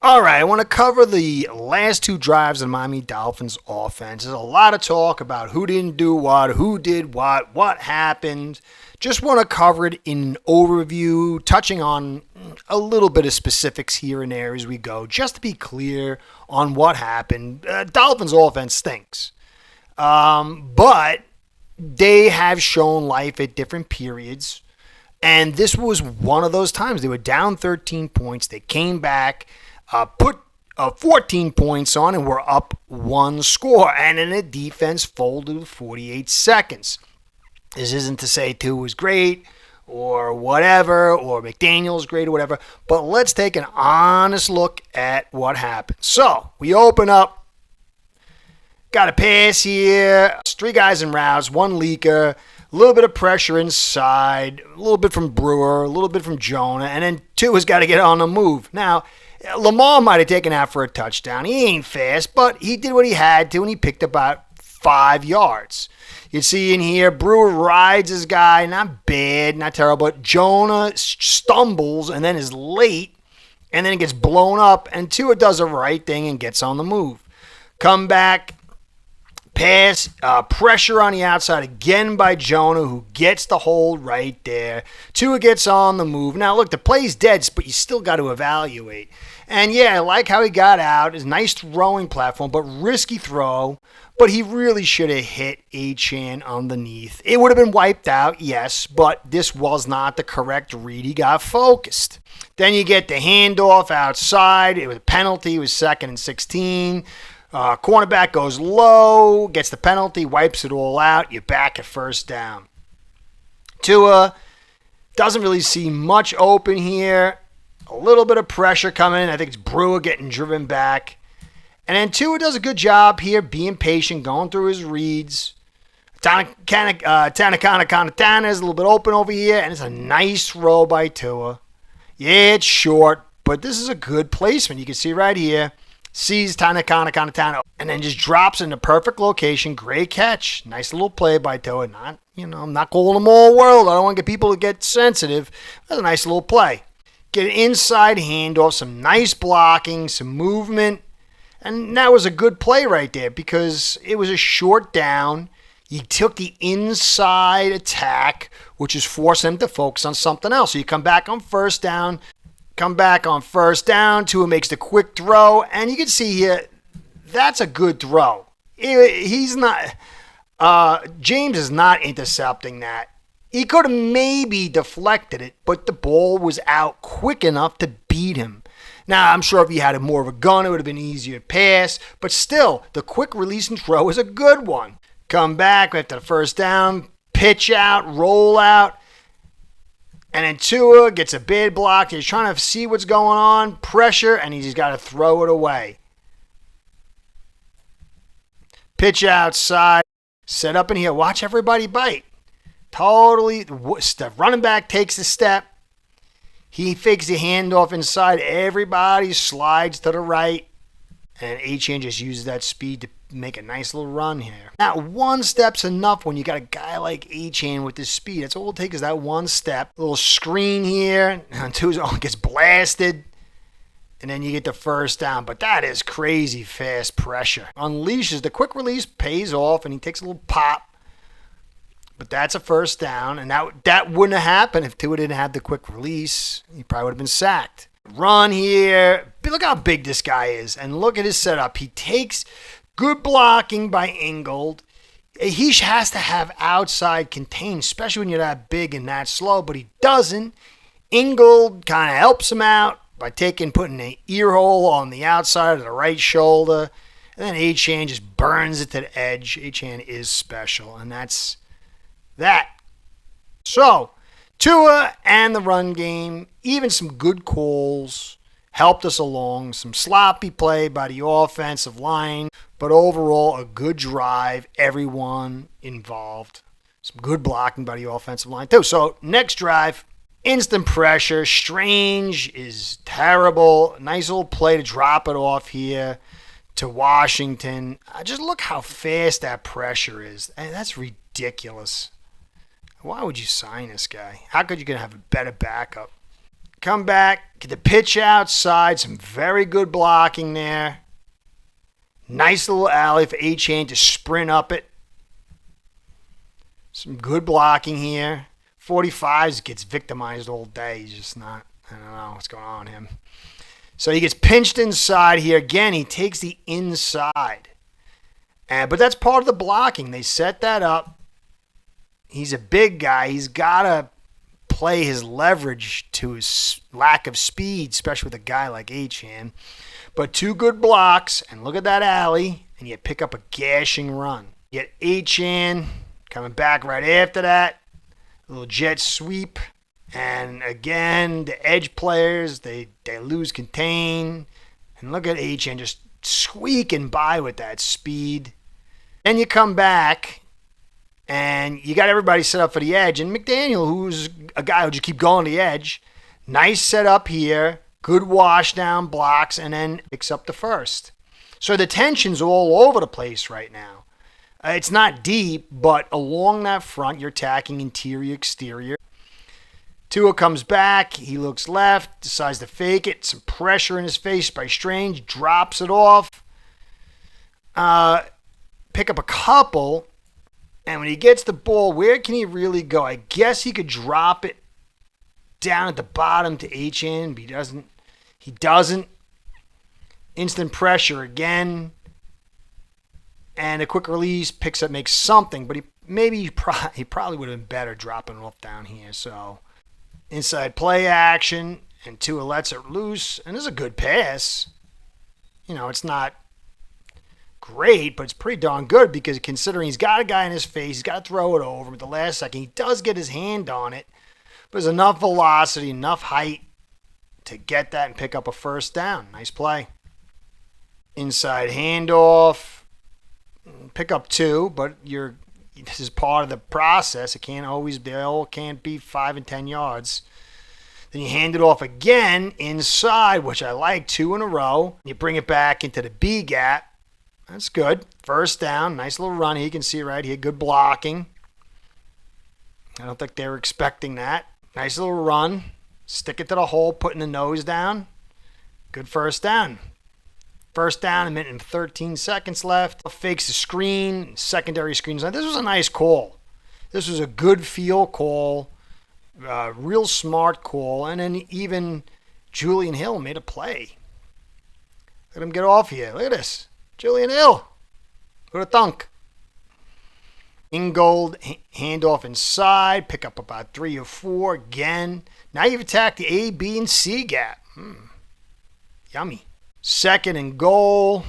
All right, I want to cover the last two drives of the Miami Dolphins offense. There's a lot of talk about who didn't do what, who did what happened. Just want to cover it in an overview, touching on a little bit of specifics here and there as we go, just to be clear on what happened. Dolphins offense stinks. But they have shown life at different periods. And this was one of those times. They were down 13 points. They came back, put 14 points on, and were up one score. And then the defense folded with 48 seconds. This isn't to say Tua was great or whatever, or McDaniel's great or whatever. But let's take an honest look at what happened. So we open up. Got a pass here. 3 guys in routes, 1 leaker. A little bit of pressure inside, a little bit from Brewer, a little bit from Jonah, and then Tua's got to get on the move. Now, Lamar might have taken out for a touchdown. He ain't fast, but he did what he had to, and he picked about 5 yards. You see in here, Brewer rides his guy, not bad, not terrible, but Jonah stumbles and then is late, and then it gets blown up, and Tua does the right thing and gets on the move. Come back. Pass, pressure on the outside again by Jonah, who gets the hold right there. Tua gets on the move. Now, look, the play's dead, but you still got to evaluate. And, yeah, I like how he got out. It's a nice throwing platform, but risky throw. But he really should have hit Achane underneath. It would have been wiped out, yes, but this was not the correct read. He got focused. Then you get the handoff outside. It was a penalty. It was 2nd and 16. Cornerback goes low, gets the penalty, wipes it all out. You're back at first down. Tua doesn't really see much open here. A little bit of pressure coming in. I think it's Brewer getting driven back. And then Tua does a good job here, being patient, going through his reads. Tanakana is a little bit open over here, and it's a nice throw by Tua. Yeah, it's short, but this is a good placement. You can see right here. Sees Tanakana, and then just drops in the perfect location. Great catch. Nice little play by Tua. I'm not calling them all world. I don't want to get people to get sensitive. That's a nice little play. Get an inside handoff, some nice blocking, some movement. And that was a good play right there because it was a short down. You took the inside attack, which is forcing them to focus on something else. So you come back on first down. Tua makes the quick throw, and you can see here, that's a good throw. He's not, James is not intercepting that. He could have maybe deflected it, but the ball was out quick enough to beat him. Now, I'm sure if he had more of a gun, it would have been easier to pass, but still, the quick release and throw is a good one. Come back after the first down, pitch out, roll out. And then Tua gets a bad block. He's trying to see what's going on. Pressure, and he's got to throw it away. Pitch outside. Set up in here. Watch everybody bite. Totally. The running back takes a step. He fakes the handoff inside. Everybody slides to the right. And Achane just uses that speed to make a nice little run here. Now, 1 step's enough when you got a guy like Achane with this speed. That's all it takes is that 1 step. A little screen here. And Tua gets blasted. And then you get the first down. But that is crazy fast pressure. Unleashes. The quick release pays off, and he takes a little pop. But that's a first down. And that wouldn't have happened if Tua didn't have the quick release. He probably would have been sacked. Run here. Look how big this guy is. And look at his setup. He takes good blocking by Ingold. He has to have outside contain, especially when you're that big and that slow, but he doesn't. Ingold kind of helps him out by putting an ear hole on the outside of the right shoulder. And then Achane just burns it to the edge. Achane is special, and that's that. So, Tua and the run game, even some good calls, helped us along. Some sloppy play by the offensive line, but overall a good drive. Everyone involved. Some good blocking by the offensive line too. So next drive, instant pressure. Strange is terrible. Nice little play to drop it off here to Washington. Just look how fast that pressure is. And that's ridiculous. Why would you sign this guy? How could you have a better backup? Come back, get the pitch outside, some very good blocking there. Nice little alley for Achane to sprint up it. Some good blocking here. 45s gets victimized all day. He's just not, I don't know what's going on with him. So he gets pinched inside here. Again, he takes the inside. But that's part of the blocking. They set that up. He's a big guy. He's got to play his leverage to his lack of speed, especially with a guy like Achane. But 2 good blocks, and look at that alley, and you pick up a gashing run. You get Achane coming back right after that. A little jet sweep. And again, the edge players, they lose contain. And look at Achane just squeaking by with that speed. Then you come back, and you got everybody set up for the edge. And McDaniel, who's a guy who just keep going to the edge, nice setup here. Good wash down blocks, and then picks up the first. So the tension's all over the place right now. It's not deep, but along that front, you're attacking interior, exterior. Tua comes back. He looks left, decides to fake it. Some pressure in his face by Strange. Drops it off. Pick up a couple. And when he gets the ball, where can he really go? I guess he could drop it down at the bottom to Achane, but he doesn't. Instant pressure again. And a quick release, picks up, makes something, but he probably would have been better dropping it off down here. So inside play action, and Tua lets it loose, and this is a good pass. It's not great, but it's pretty darn good because considering he's got a guy in his face, he's got to throw it over him at the last second. He does get his hand on it. But there's enough velocity, enough height to get that and pick up a first down. Nice play. Inside handoff. Pick up 2, but this is part of the process. They all can't be 5 and 10 yards. Then you hand it off again inside, which I like, 2 in a row. You bring it back into the B gap. That's good. First down. Nice little run. You can see right here. Good blocking. I don't think they were expecting that. Nice little run. Stick it to the hole, putting the nose down. Good first down. First down, 1 minute and 13 seconds left. Fakes the screen, secondary screens. Now, this was a nice call. This was a good feel call, real smart call, and then even Julian Hill made a play. Let him get off here. Look at this. Julian Hill. Who'd have thunk? Ingold, handoff inside, pick up about 3 or 4 again. Now you've attacked the A, B, and C gap. Yummy. 2nd and goal.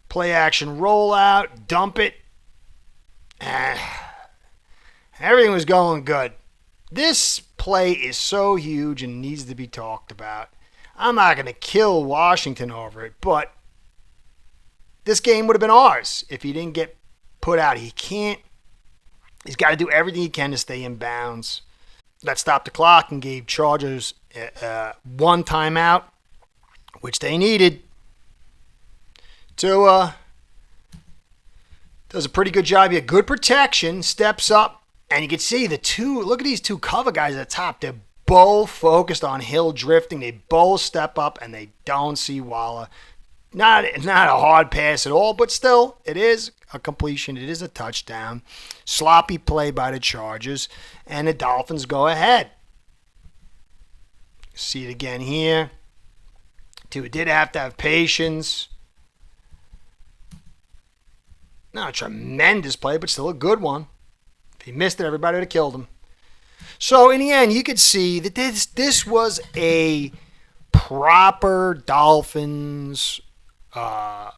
Play action rollout. Dump it. Everything was going good. This play is so huge and needs to be talked about. I'm not going to kill Washington over it, but this game would have been ours if he didn't get put out. He's got to do everything he can to stay in bounds. That stopped the clock and gave Chargers 1 timeout, which they needed. Tua does a pretty good job here. Good protection, steps up, and you can see look at these 2 cover guys at the top. They're both focused on Hill drifting. They both step up, and they don't see Waller. Not a hard pass at all, but still, it is a completion. It is a touchdown. Sloppy play by the Chargers, and the Dolphins go ahead. See it again here. Tua did have to have patience. Not a tremendous play, but still a good one. If he missed it, everybody would have killed him. So in the end, you could see that this was a proper Dolphins. As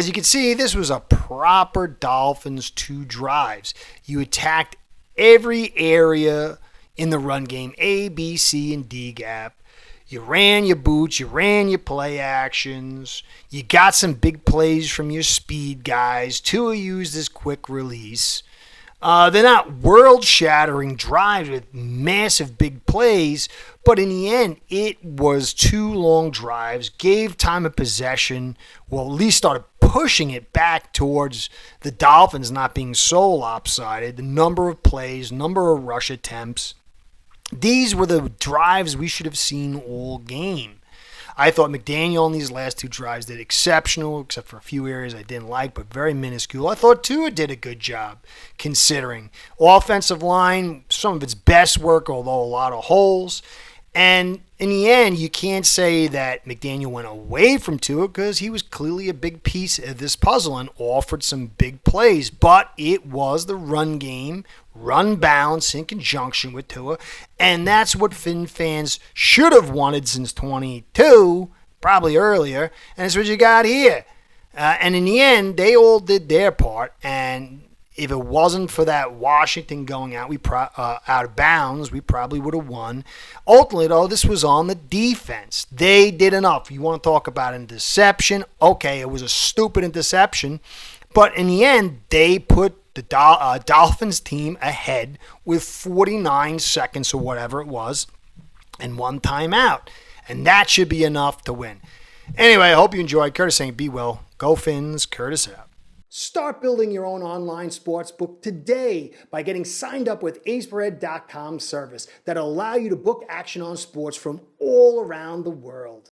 you can see, this was a proper Dolphins 2 drives. You attacked every area in the run game, A, B, C, and D gap. You ran your boots, you ran your play actions, you got some big plays from your speed guys. Tua used his quick release. They're not world-shattering drives with massive big plays, but in the end, it was 2 long drives, gave time of possession, well, at least started pushing it back towards the Dolphins not being so lopsided, the number of plays, number of rush attempts. These were the drives we should have seen all game. I thought McDaniel on these last two drives did exceptional, except for a few areas I didn't like, but very minuscule. I thought Tua did a good job, considering. Offensive line, some of its best work, although a lot of holes. And in the end, you can't say that McDaniel went away from Tua because he was clearly a big piece of this puzzle and offered some big plays. But it was the run game, run balance in conjunction with Tua. And that's what Finn fans should have wanted since 22, probably earlier. And it's what you got here. And in the end, they all did their part. And if it wasn't for that Washington going out, out of bounds, we probably would have won. Ultimately, though, this was on the defense. They did enough. You want to talk about interception? Okay, it was a stupid interception. But in the end, they put the Dolphins team ahead with 49 seconds or whatever it was and one timeout. And that should be enough to win. Anyway, I hope you enjoyed. Curtis saying, be well. Go Fins. Curtis out. Start building your own online sportsbook today by getting signed up with aceperhead.com service that'll allow you to book action on sports from all around the world.